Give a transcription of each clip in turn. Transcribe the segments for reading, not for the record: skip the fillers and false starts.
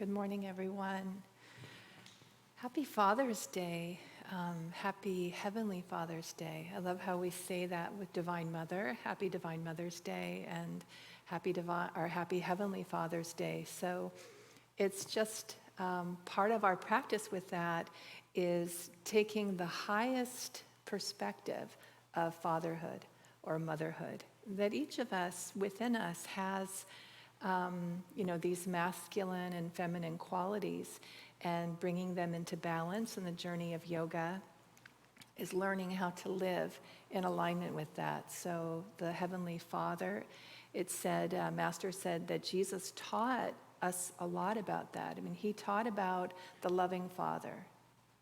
Good morning, everyone. Happy Father's Day. Happy Heavenly Father's Day. I love how we say that with Divine Mother. Happy Divine Mother's Day and Happy Heavenly Father's Day. So it's just part of our practice with that is taking the highest perspective of fatherhood or motherhood that each of us within us has. These masculine and feminine qualities, and bringing them into balance. And the journey of yoga is learning how to live in alignment with that. So the Heavenly Father, Master said that Jesus taught us a lot about that. I mean, he taught about the loving Father,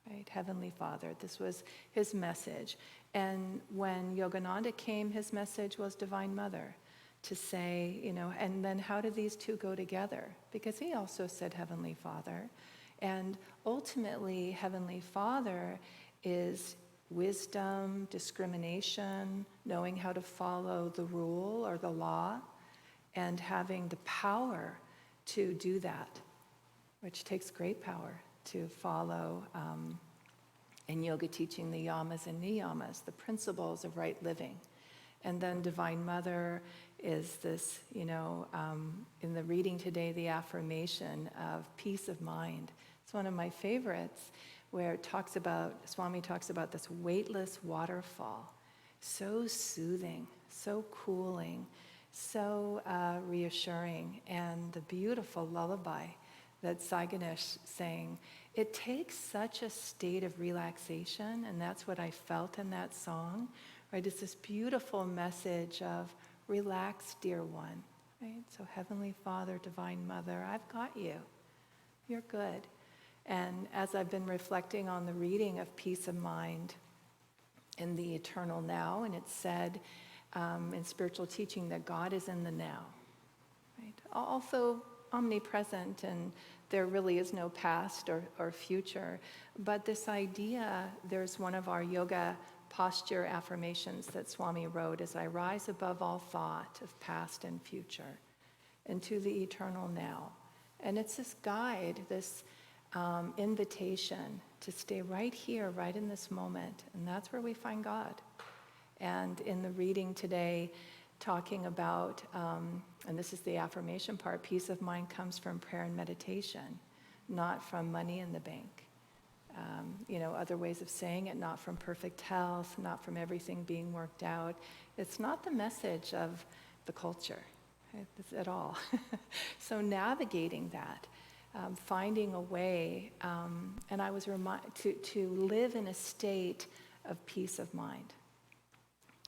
right? Heavenly Father. This was his message. And when Yogananda came, his message was Divine Mother. To say, and then how do these two go together? Because he also said Heavenly Father. And ultimately, Heavenly Father is wisdom, discrimination, knowing how to follow the rule or the law, and having the power to do that, which takes great power to follow in yoga teaching the yamas and niyamas, the principles of right living. And then Divine Mother is this, in the reading today, the affirmation of peace of mind. It's one of my favorites where Swami talks about this weightless waterfall. So soothing, so cooling, so reassuring. And the beautiful lullaby that Sai Ganesh sang, it takes such a state of relaxation, and that's what I felt in that song. Right, it's this beautiful message of relax, dear one. Right? So Heavenly Father, Divine Mother, I've got you. You're good. And as I've been reflecting on the reading of Peace of Mind in the eternal now, and it's said in spiritual teaching that God is in the now. Right? Also omnipresent, and there really is no past or future. But this idea, there's one of our yoga posture affirmations that Swami wrote, as I rise above all thought of past and future into the eternal now. And it's this guide, this invitation to stay right here, right in this moment. And that's where we find God. And in the reading today, talking about, and this is the affirmation part, peace of mind comes from prayer and meditation, not from money in the bank. Other ways of saying it, not from perfect health, not from everything being worked out. It's not the message of the culture, right, at all. So navigating that, finding a way, and I was reminded to live in a state of peace of mind.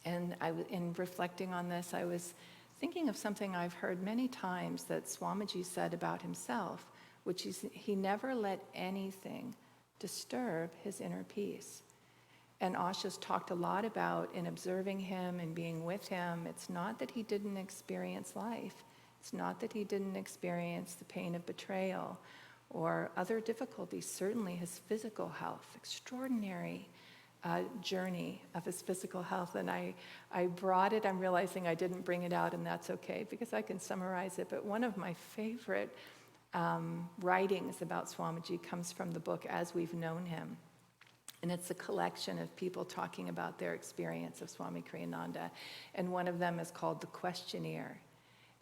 And in reflecting on this, I was thinking of something I've heard many times that Swamiji said about himself, which is he never let anything disturb his inner peace. And Asha's talked a lot about in observing him and being with him, it's not that he didn't experience life. It's not that he didn't experience the pain of betrayal or other difficulties, certainly his physical health, extraordinary journey of his physical health. And I brought it, I'm realizing I didn't bring it out, and that's okay because I can summarize it, but one of my favorite writings about Swamiji comes from the book As We've Known Him. And it's a collection of people talking about their experience of Swami Kriyananda. And one of them is called The Questionnaire.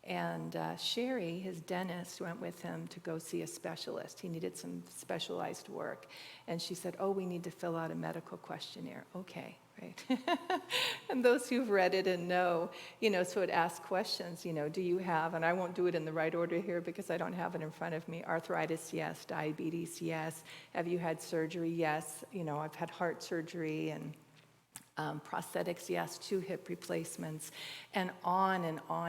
And Sherry, his dentist, went with him to go see a specialist. He needed some specialized work. And she said, we need to fill out a medical questionnaire. Okay, right? And those who've read it and know, so it asks questions, do you have, and I won't do it in the right order here because I don't have it in front of me, arthritis, yes, diabetes, yes. Have you had surgery? Yes. I've had heart surgery and prosthetics, yes, 2 hip replacements, and on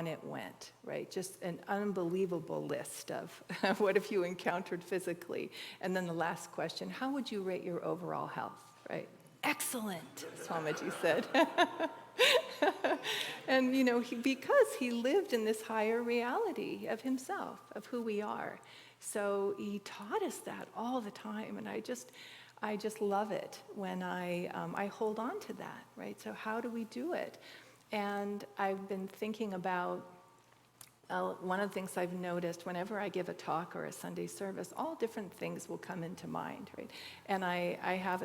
it went, right? Just an unbelievable list of what have you encountered physically. And then the last question, how would you rate your overall health, right? Excellent, Swamiji said. And, because he lived in this higher reality of himself, of who we are. So he taught us that all the time, and I just love it when I hold on to that, right? So how do we do it? And I've been thinking about one of the things I've noticed whenever I give a talk or a Sunday service, all different things will come into mind, right? And I have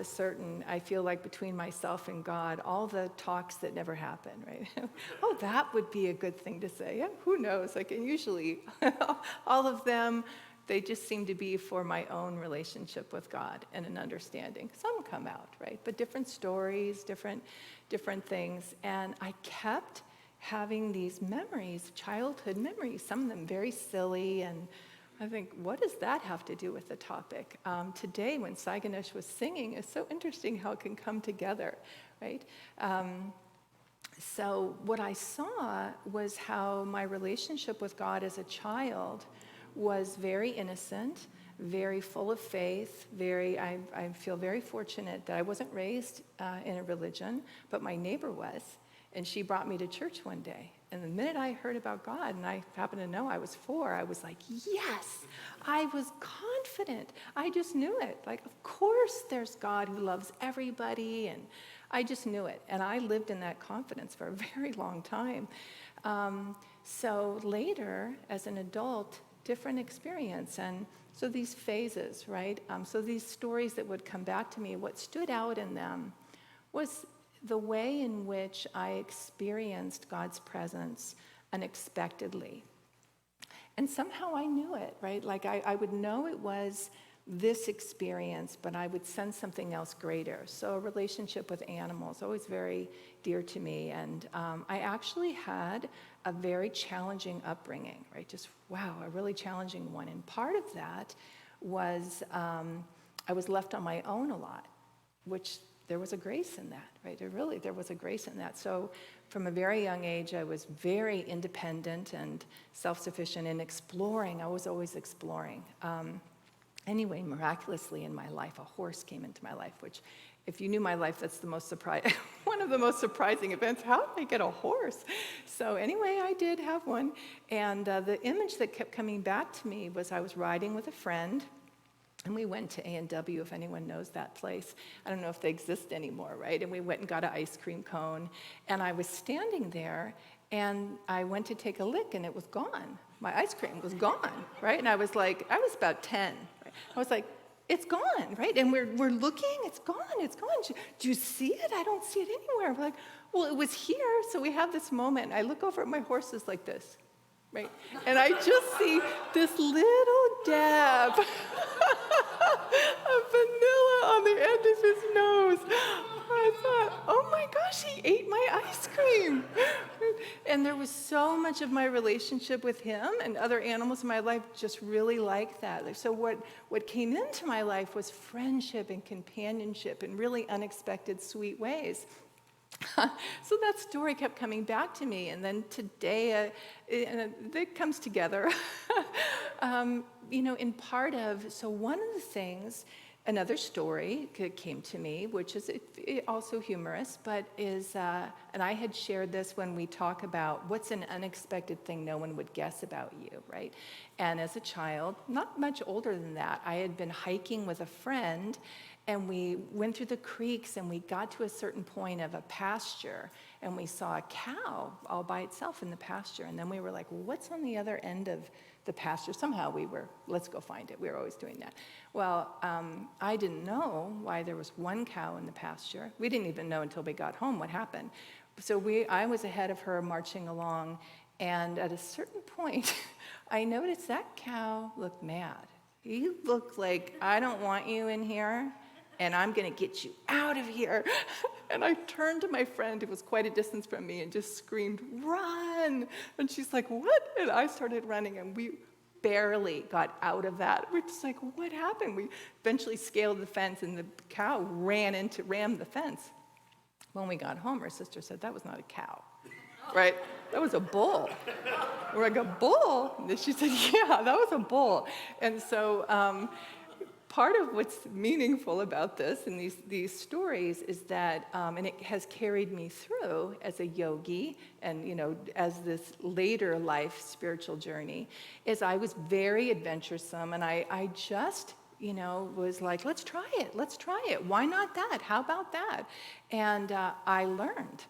I feel like between myself and God, all the talks that never happen, right? Oh, that would be a good thing to say. Yeah, who knows? Like, and usually all of them, they just seem to be for my own relationship with God and an understanding. Some come out, right? But different stories, different things. And I kept having these memories, childhood memories, some of them very silly, and I think, what does that have to do with the topic? Today, when Sai Ganesh was singing, it's so interesting how it can come together, right? So what I saw was how my relationship with God as a child was very innocent, very full of faith, I feel very fortunate that I wasn't raised in a religion, but my neighbor was. And she brought me to church one day. And the minute I heard about God, and I happened to know I was 4, I was like, yes, I was confident. I just knew it. Like, of course there's God who loves everybody. And I just knew it. And I lived in that confidence for a very long time. So later, as an adult, different experience. And so these phases, right? So these stories that would come back to me, what stood out in them was the way in which I experienced God's presence unexpectedly. And somehow I knew it, right? Like I would know it was this experience, but I would sense something else greater. So a relationship with animals, always very dear to me. And I actually had a very challenging upbringing, right? Just, wow, a really challenging one. And part of that was I was left on my own a lot, which there was a grace in that, right? There was a grace in that. So from a very young age, I was very independent and self-sufficient in exploring. I was always exploring. Anyway, miraculously in my life, a horse came into my life, which if you knew my life, that's the most one of the most surprising events. How did I get a horse? So anyway, I did have one. And the image that kept coming back to me was I was riding with a friend, and we went to A&W, if anyone knows that place. I don't know if they exist anymore, right? And we went and got an ice cream cone. And I was standing there, and I went to take a lick, and it was gone. My ice cream was gone, right? And I was about 10. Right? I was like, it's gone, right? And we're looking, it's gone. Do you see it? I don't see it anywhere. We're like, well, it was here. So we have this moment. I look over at my horses like this, right? And I just see this little dab of vanilla on the end of his nose. I thought, oh my gosh, he ate my ice cream. And there was so much of my relationship with him and other animals in my life just really like that. So what came into my life was friendship and companionship in really unexpected, sweet ways. So that story kept coming back to me, and then today it comes together. In part of, so one of the things, another story came to me, which is also humorous, but is, and I had shared this when we talk about what's an unexpected thing no one would guess about you, right? And as a child, not much older than that, I had been hiking with a friend, and we went through the creeks, and we got to a certain point of a pasture, and we saw a cow all by itself in the pasture. And then we were like, well, what's on the other end of the pasture? Somehow let's go find it. We were always doing that. Well, I didn't know why there was one cow in the pasture. We didn't even know until we got home what happened. So I was ahead of her marching along, and at a certain point, I noticed that cow looked mad. He looked like, I don't want you in here, and I'm going to get you out of here. And I turned to my friend, who was quite a distance from me, and just screamed, run! And she's like, what? And I started running, and we barely got out of that. We're just like, what happened? We eventually scaled the fence, and the cow rammed the fence. When we got home, her sister said, that was not a cow, right? That was a bull. We're like, a bull? And she said, yeah, that was a bull. And so part of what's meaningful about this and these stories is that, and it has carried me through as a yogi and, as this later life spiritual journey, is I was very adventuresome, and I just, was like, let's try it. Why not that? How about that? And I learned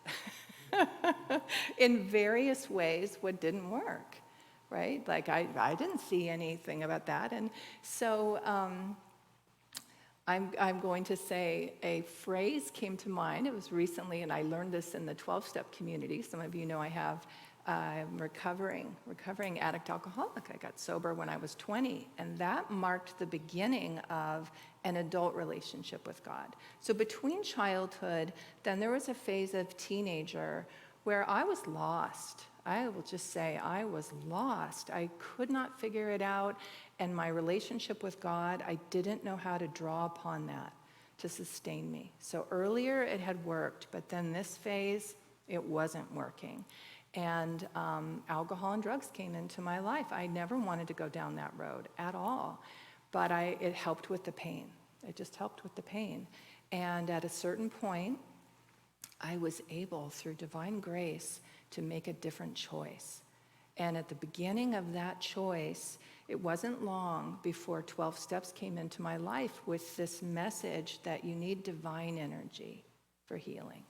in various ways what didn't work. right? Like I didn't see anything about that. And so I'm going to say a phrase came to mind. It was recently, and I learned this in the 12-step community. Some of you know I have recovering addict alcoholic. I got sober when I was 20, and that marked the beginning of an adult relationship with God. So between childhood, then there was a phase of teenager where I was lost. I will just say I was lost. I could not figure it out. And my relationship with God, I didn't know how to draw upon that to sustain me. So earlier it had worked, but then this phase, it wasn't working. And alcohol and drugs came into my life. I never wanted to go down that road at all. But it helped with the pain. It just helped with the pain. And at a certain point, I was able, through divine grace, to make a different choice. And at the beginning of that choice, it wasn't long before 12 steps came into my life with this message that you need divine energy for healing.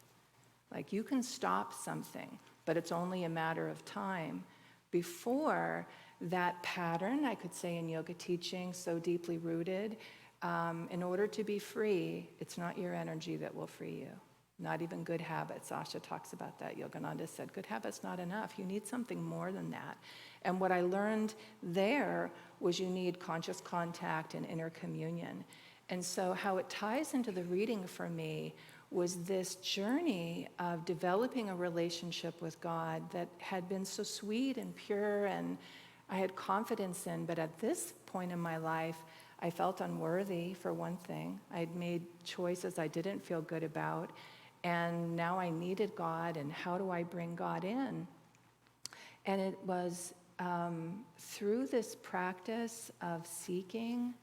Like you can stop something, but it's only a matter of time before that pattern, I could say in yoga teaching, so deeply rooted. In order to be free, it's not your energy that will free you. Not even good habits. Asha talks about that. Yogananda said, good habits not enough. You need something more than that. And what I learned there was you need conscious contact and inner communion. And so how it ties into the reading for me was this journey of developing a relationship with God that had been so sweet and pure and I had confidence in. But at this point in my life, I felt unworthy, for one thing. I'd made choices I didn't feel good about. And now I needed God, and how do I bring God in? And it was through this practice of seeking,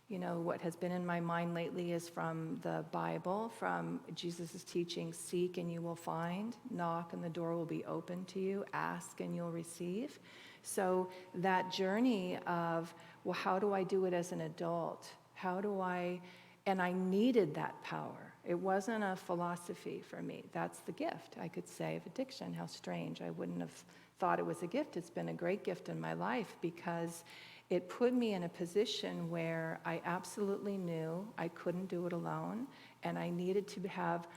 what has been in my mind lately is from the Bible, from Jesus' teaching, seek and you will find, knock and the door will be open to you, ask and you'll receive. So that journey of, well, how do I do it as an adult? And I needed that power. It wasn't a philosophy for me. That's the gift, I could say, of addiction. How strange. I wouldn't have thought it was a gift. It's been a great gift in my life because it put me in a position where I absolutely knew I couldn't do it alone, and I needed to have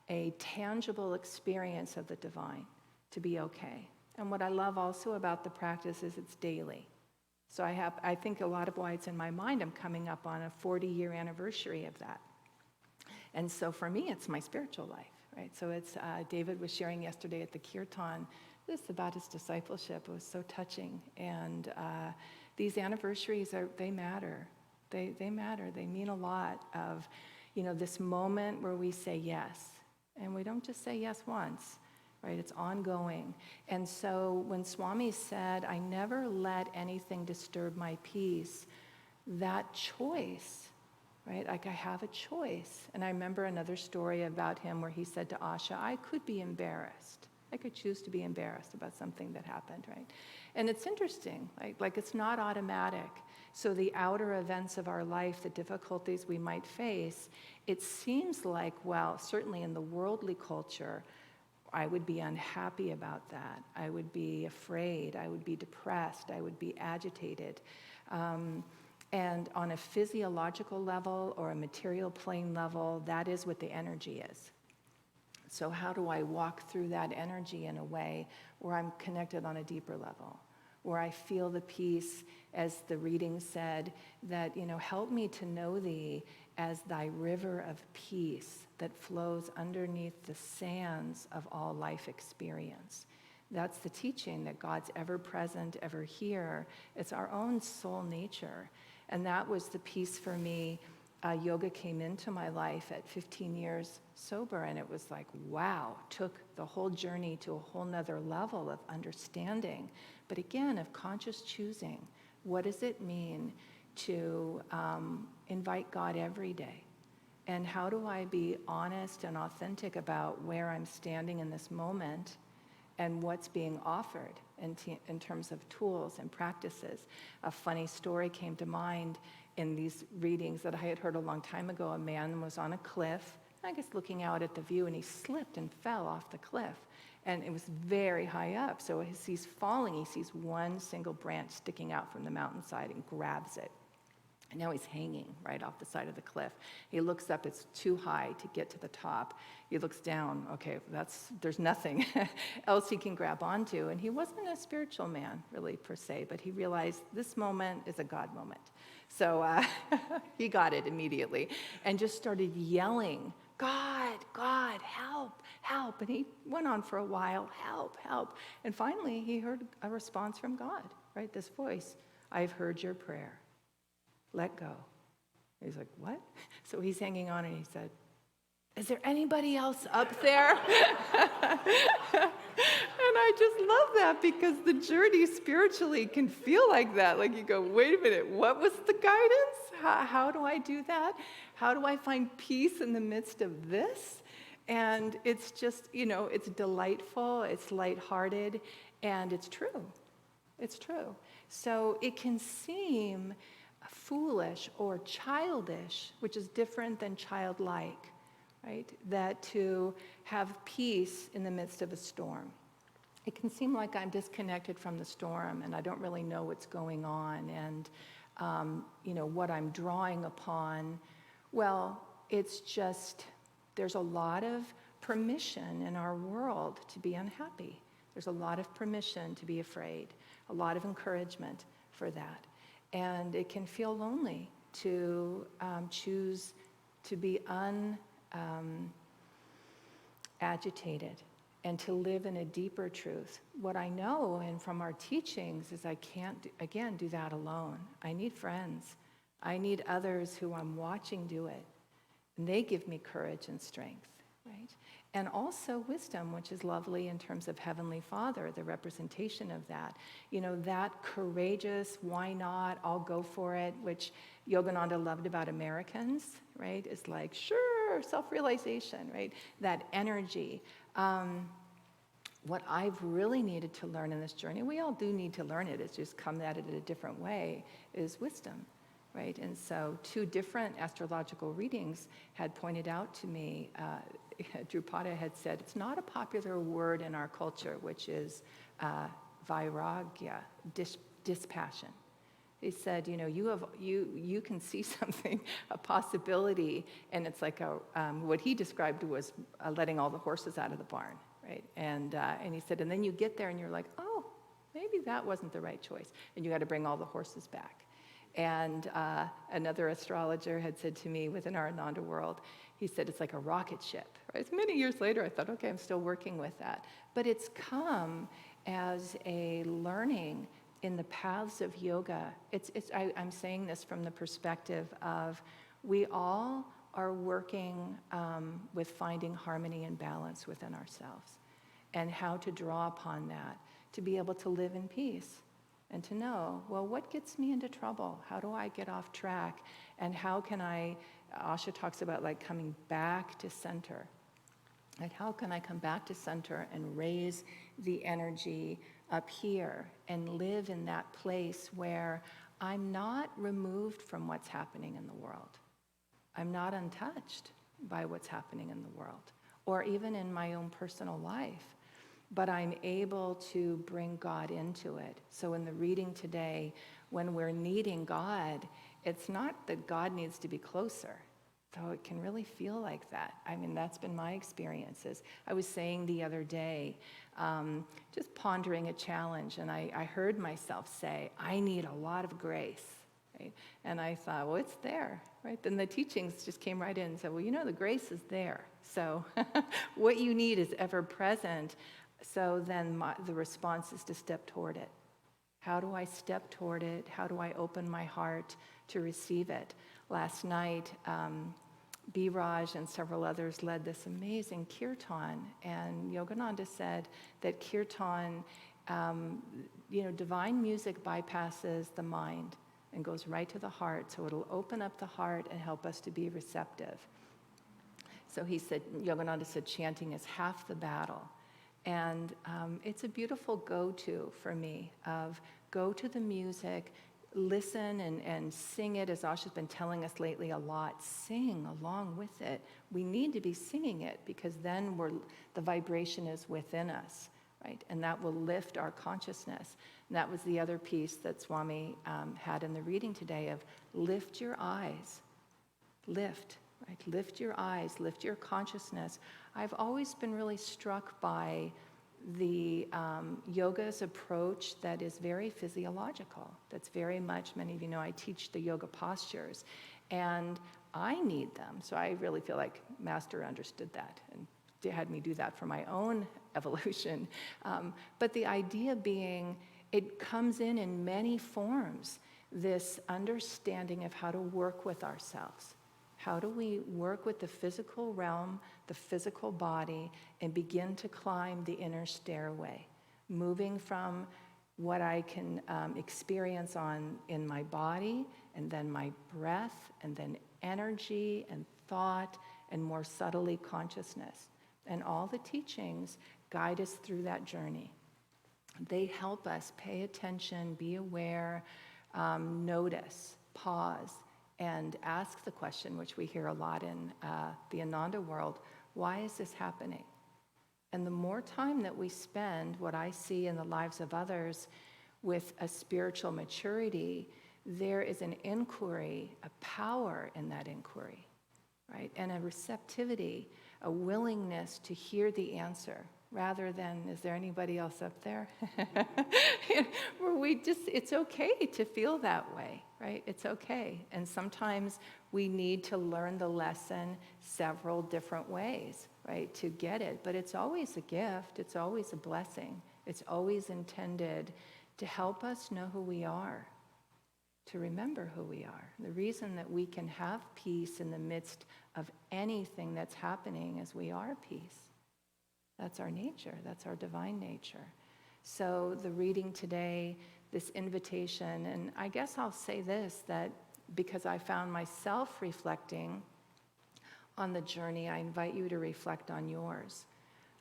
a tangible experience of the divine to be okay. And what I love also about the practice is it's daily. So I think a lot of why it's in my mind, I'm coming up on a 40-year anniversary of that. And so for me, it's my spiritual life, right? So it's, David was sharing yesterday at the Kirtan, this about his discipleship. It was so touching. And these anniversaries, they matter. They matter. They mean a lot of, this moment where we say yes. And we don't just say yes once, right? It's ongoing. And so when Swami said, I never let anything disturb my peace, that choice, right? Like I have a choice. And I remember another story about him where he said to Asha, I could be embarrassed. I could choose to be embarrassed about something that happened, right? And it's interesting, like it's not automatic. So the outer events of our life, the difficulties we might face, it seems like, well, certainly in the worldly culture, I would be unhappy about that. I would be afraid. I would be depressed. I would be agitated. And on a physiological level or a material plane level, that is what the energy is. So how do I walk through that energy in a way where I'm connected on a deeper level, where I feel the peace, as the reading said, that, help me to know thee as thy river of peace that flows underneath the sands of all life experience. That's the teaching, that God's ever present, ever here. It's our own soul nature. And that was the peace for me. Yoga came into my life at 15 years sober, and it was like, wow, took the whole journey to a whole nother level of understanding. But again, of conscious choosing. What does it mean to invite God every day? And how do I be honest and authentic about where I'm standing in this moment and what's being offered in terms of tools and practices? A funny story came to mind in these readings that I had heard a long time ago. A man was on a cliff, I guess looking out at the view, and he slipped and fell off the cliff. And it was very high up. So as he's falling, he sees one single branch sticking out from the mountainside and grabs it. And now he's hanging right off the side of the cliff. He looks up, it's too high to get to the top. He looks down, okay, there's nothing else he can grab onto. And he wasn't a spiritual man, really, per se, but he realized this moment is a God moment. So he got it immediately and just started yelling, God, God, help, help. And he went on for a while, help, help. And finally, he heard a response from God, right? This voice, I've heard your prayer. Let go. He's like, what? So he's hanging on and he said, is there anybody else up there? And I just love that because the journey spiritually can feel like that. Like you go, wait a minute, what was the guidance? How do I do that? How do I find peace in the midst of this? And it's just, it's delightful, it's lighthearted, and it's true. It's true. So it can seem foolish or childish, which is different than childlike, right? That to have peace in the midst of a storm. It can seem like I'm disconnected from the storm and I don't really know what's going on and, what I'm drawing upon. Well, it's just, there's a lot of permission in our world to be unhappy. There's a lot of permission to be afraid, a lot of encouragement for that. And it can feel lonely to choose to be agitated and to live in a deeper truth. What I know, and from our teachings, is I can't, again, do that alone. I need friends. I need others who I'm watching do it. And they give me courage and strength, right? And also wisdom, which is lovely in terms of Heavenly Father, the representation of that. That courageous, why not, I'll go for it, which Yogananda loved about Americans, right? It's like, sure, self-realization, right? That energy. What I've really needed to learn in this journey, we all do need to learn it, it's just come at it in a different way, is wisdom. Right? And so 2 different astrological readings had pointed out to me, Drupada had said, it's not a popular word in our culture, which is vairagya, dispassion. He said, you can see something, a possibility, and it's like what he described was letting all the horses out of the barn, right? And he said, and then you get there and you're like, oh, maybe that wasn't the right choice, and you got to bring all the horses back. And another astrologer had said to me within our Ananda world, he said, it's like a rocket ship. Right? So many years later, I thought, okay, I'm still working with that. But it's come as a learning in the paths of yoga. I'm saying this from the perspective of we all are working with finding harmony and balance within ourselves and how to draw upon that to be able to live in peace. And to know, well, what gets me into trouble? How do I get off track? And how can Asha talks about like coming back to center. Like how can I come back to center and raise the energy up here and live in that place where I'm not removed from what's happening in the world. I'm not untouched by what's happening in the world or even in my own personal life. But I'm able to bring God into it. So in the reading today, when we're needing God, it's not that God needs to be closer, though it can really feel like that. I mean, that's been my experiences. I was saying the other day, just pondering a challenge, and I heard myself say, I need a lot of grace. Right? And I thought, well, it's there, right? Then the teachings just came right in and said, well, the grace is there. So what you need is ever present. So then the response is to step toward it. How do I step toward it? How do I open my heart to receive it? Last night, Biraj and several others led this amazing kirtan, and Yogananda said that kirtan, divine music bypasses the mind and goes right to the heart, so it'll open up the heart and help us to be receptive. So he said, Yogananda said, chanting is half the battle. And it's a beautiful go-to for me of go to the music, listen and sing it, as Asha's been telling us lately a lot. Sing along with it. We need to be singing it because then the vibration is within us, right? And that will lift our consciousness. And that was the other piece that Swami had in the reading today of lift your eyes. Lift, right? Lift your eyes, lift your consciousness. I've always been really struck by the yoga's approach that is very physiological. That's very much, many of you know, I teach the yoga postures, and I need them. So I really feel like Master understood that and had me do that for my own evolution. But the idea being, it comes in many forms, this understanding of how to work with ourselves. How do we work with the physical realm, the physical body, and begin to climb the inner stairway, moving from what I can experience in my body, and then my breath, and then energy and thought, and more subtly consciousness. And all the teachings guide us through that journey. They help us pay attention, be aware, notice, pause, and ask the question, which we hear a lot in the Ananda world, why is this happening? And the more time that we spend, what I see in the lives of others with a spiritual maturity, there is an inquiry, a power in that inquiry, right? And a receptivity, a willingness to hear the answer, rather than, is there anybody else up there? Where it's okay to feel that way, right? It's okay. And sometimes we need to learn the lesson several different ways, right, to get it. But it's always a gift. It's always a blessing. It's always intended to help us know who we are, to remember who we are. The reason that we can have peace in the midst of anything that's happening is we are peace. That's our nature. That's our divine nature. So the reading today, this invitation, and I guess I'll say this, that because I found myself reflecting on the journey, I invite you to reflect on yours.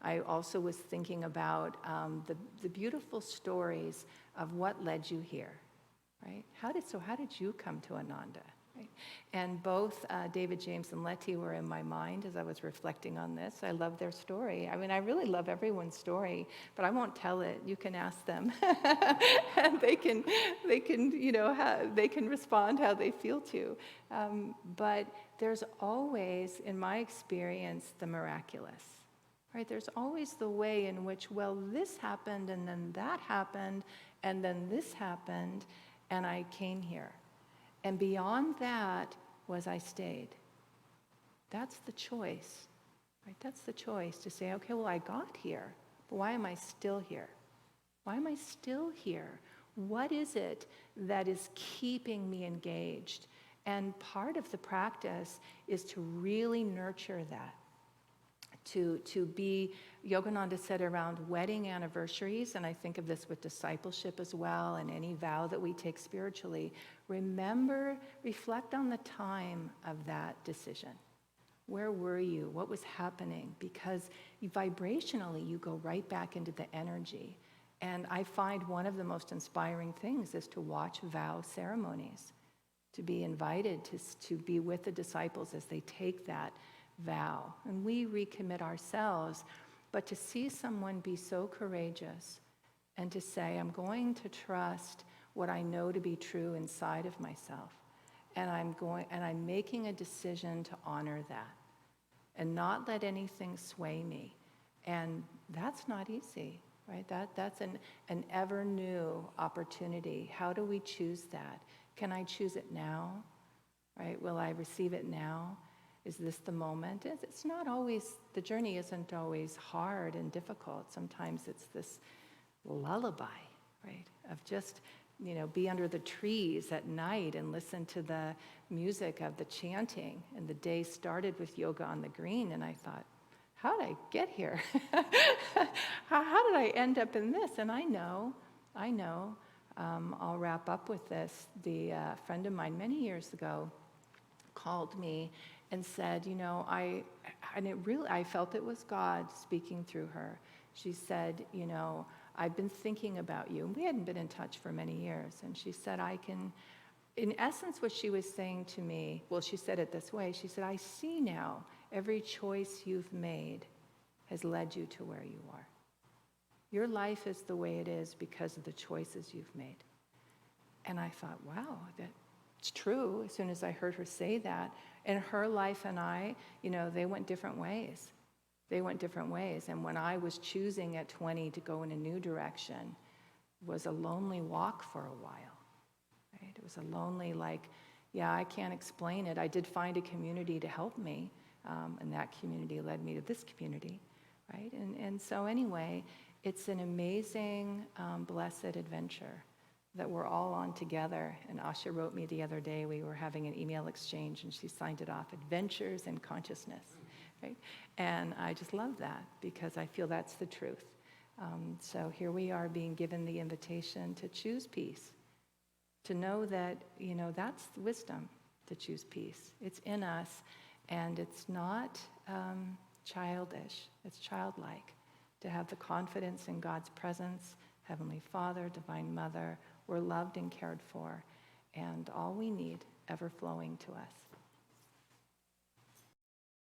I also was thinking about the beautiful stories of what led you here, right? How did you come to Ananda? Right? And both David, James, and Letty were in my mind as I was reflecting on this. I love their story. I mean, I really love everyone's story, but I won't tell it. You can ask them, and they can respond how they feel to. But there's always, in my experience, the miraculous. Right? There's always the way in which, well, this happened, and then that happened, and then this happened, and I came here. And beyond that was I stayed. That's the choice, right? That's the choice to say, okay, well, I got here, but why am I still here? Why am I still here? What is it that is keeping me engaged? And part of the practice is to really nurture that. To be, Yogananda said around wedding anniversaries, and I think of this with discipleship as well, and any vow that we take spiritually, reflect on the time of that decision. Where were you? What was happening? Because vibrationally, you go right back into the energy. And I find one of the most inspiring things is to watch vow ceremonies, to be invited to be with the disciples as they take that vow. And we recommit ourselves, but to see someone be so courageous and to say, I'm going to trust what I know to be true inside of myself. And I'm making a decision to honor that and not let anything sway me. And that's not easy, right? That's an ever new opportunity. How do we choose that? Can I choose it now? Right? Will I receive it now? Is this the moment? It's not always, the journey isn't always hard and difficult. Sometimes it's this lullaby, right? Of just, be under the trees at night and listen to the music of the chanting. And the day started with yoga on the green, and I thought, how did I get here? how did I end up in this? And I know, I'll wrap up with this. The friend of mine many years ago called me and said, I felt it was God speaking through her. She said, I've been thinking about you. We hadn't been in touch for many years. And she said, in essence, what she was saying to me, well, she said it this way. She said, I see now every choice you've made has led you to where you are. Your life is the way it is because of the choices you've made. And I thought, wow, that's true. As soon as I heard her say that, and her life and I, they went different ways. They went different ways. And when I was choosing at 20 to go in a new direction, it was a lonely walk for a while. Right? It was a lonely, I can't explain it. I did find a community to help me, and that community led me to this community, right? And so anyway, it's an amazing, blessed adventure that we're all on together. And Asha wrote me the other day, we were having an email exchange, and she signed it off, Adventures in Consciousness, right? And I just love that because I feel that's the truth. So here we are being given the invitation to choose peace, to know that, that's wisdom, to choose peace. It's in us, and it's not childish, it's childlike, to have the confidence in God's presence, Heavenly Father, Divine Mother. We're loved and cared for, and all we need ever flowing to us.